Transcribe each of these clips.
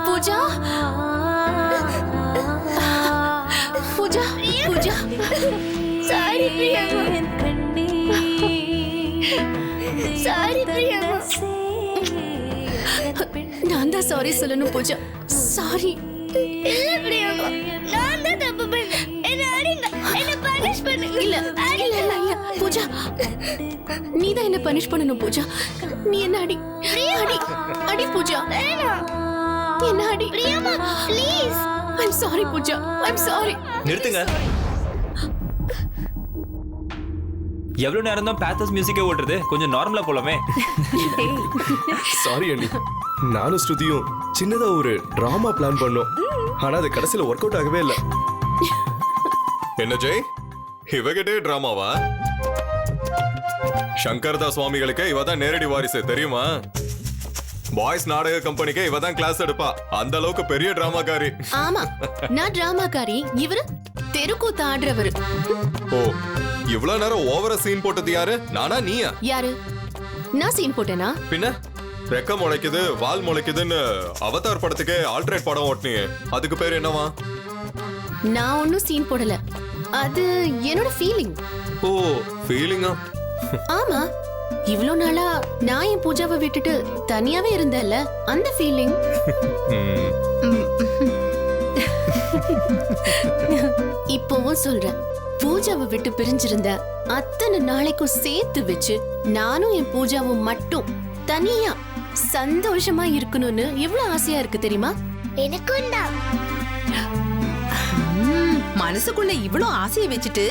Pooja Pooja Pooja sorry Priyanka, sorry Priyanka. நான் தான் sorry சொல்லணும் பூஜா. சாரி. இல்ல பிரியங்கா, நான் தான் தப்பு பண்ணேன். என்ன அடிங்க, என்ன பனிஷ் பண்ணுங்க. இல்ல இல்ல இல்ல இல்ல பூஜா, நீ தான் என்ன பனிஷ் பண்ணணும் பூஜா. நீ என்ன அடி அடி அடி பூஜா. என்ன அடி பிரியமா, please. I'm sorry Pooja, I'm sorry. நிறுத்துங்க. எவ்வளவு நேரம் தான் பேத்தஸ் மியூசிக்கே ஓடுறது? கொஞ்சம் நார்மலா போலாமே. சாரி அண்ணி, நானும் ஸ்ருதியும் சின்னதா ஒரு டிராமா பிளான் பண்ணோம். ஆனா அது கடைசியில ஒர்க் அவுட் ஆகவே இல்லை. என்ன ஜெய், இவகிட்டே டிராமாவா? சங்கர்தா சுவாமிகளுக்கு இவ தான் நேரடி வாரிசு தெரியுமா? பாய்ஸ் நாடக கம்பெனிக்கு இவ தான் கிளாஸ் எடுப்பா. அந்த அளவுக்கு பெரிய டிராமாக்காரி. ஆமா, நான் டிராமாக்காரி, இவரு தெருக்கூத்து ஆடுறவரு. ஓ, இவ்வளவு நேரம் ஓவரா சீன் போட்டது யாரு? நானா நீயா? யாரு? நான் சீன் போட்டேனா? பின்ன ரெக்க முளைக்குது வால் முளைக்குதுன்னு அவதார் படத்துக்கு ஆல்ட்ரேட் படம் ஓட்டுனீங்க, அதுக்கு பேர் என்னவா? நான் ஒன்னும் சீன் போடல, அது என்னோட ஃபீலிங். ஓ, ஃபீலிங்கா? ஆமா, இவ்ளோ நாளா நான் என் பூஜாவை விட்டுட்டு தனியாவே இருந்தேன்ல, அந்த ஃபீலிங். இப்போவும் சொல்றேன், பூஜாவை விட்டு பிரிஞ்சிருந்த அத்தனை நாளைக்கும் சேர்த்து வச்சு நானும் என் பூஜாவும் மட்டும் தனியா சந்தோஷமா இருக்கணும்னு எவ்வளவு ஆசையா இருக்கு தெரியுமா? எனக்கும் தான். மனசுக்குள்ள இவ்ளோ ஆசையை வச்சுட்டு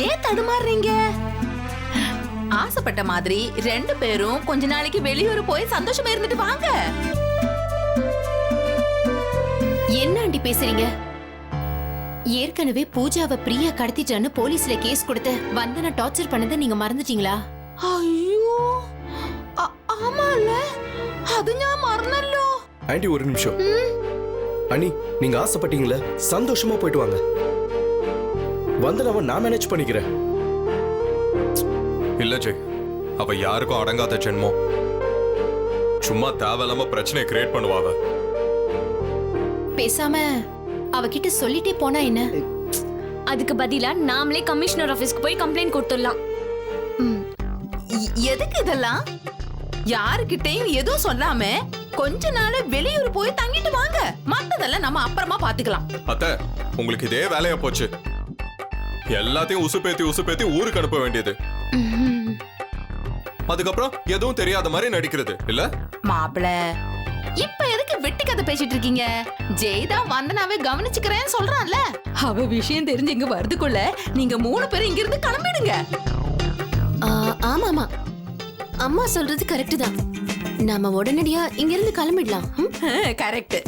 ஏன் தடுமாறுறீங்க? ஆசைப்பட்ட மாதிரி ரெண்டு பேரும் கொஞ்ச நாளைக்கு வெளியூர் போய் சந்தோஷமா இருந்துட்டு வாங்க. என்ன ஆண்டி பேசுறீங்க? ஏற்கனவே பூஜாவை பிரியா கடத்திட்டான்னு போலீஸ்ல கேஸ் கொடுத்த வந்தன டார்ச்சர் பண்ணதை நீங்க மறந்துட்டீங்களா? ஐயோ, ஆமால, அது நான் மறந்தല്ലോ. ஆண்டி ஒரு நிமிஷம். அண்ணி, நீங்க ஆசைப்பட்டீங்களே, சந்தோஷமா போயிட்டு வாங்க. வந்தனவ நான் மேனேஜ் பண்ணிக்கிறேன். இல்ல ஜெய், அவ யாருக்கும் அடங்காத ஜென்மம். சும்மா தேவையில்லாம பிரச்சனையை கிரியேட் பண்ணுவாங்க. பேசாம அவகிட்ட சொல்லிட்டே போனா என்ன? அதுக்கு பதிலா நாமளே கமிஷனர் ஆபீஸ்க்கு போய் கம்ப்ளைண்ட் கொடுத்துடலாம். எதுக்கு இதெல்லாம்? யாருக்கிட்டையும் எதுவும் சொல்லாம கொஞ்ச நாள் வெளியூர் போய் தங்கிட்டு வாங்க. மத்ததெல்லாம் நம்ம அப்புறமா பாத்துக்கலாம். அத்தை, உங்களுக்கு இதே வேலையா போச்சு. எல்லாத்தையும் உசுப்பேத்தி ஊருக்கு அனுப்ப வேண்டியது. அதுக்கப்புறம் எதுவும் தெரியாத மாதிரி நடிக்கிறது இல்ல? மாப்பிள, இப்ப எதுக்கு வெட்டி கதை பேசிட்டு இருக்கீங்க? ஜெய்தா வந்தனாவே கவனிச்சுக்கிறேன்னு சொல்றான்ல. அவ விஷயம் தெரிஞ்சு இங்க வரதுக்குள்ள நீங்க 3 பேரும் இங்க இருந்து கிளம்பிடுங்க. ஆமாமா, அம்மா சொல்றது கரெக்ட் தான். நாம உடனடியா இங்க இருந்து கிளம்பிடலாம். கரெக்ட்.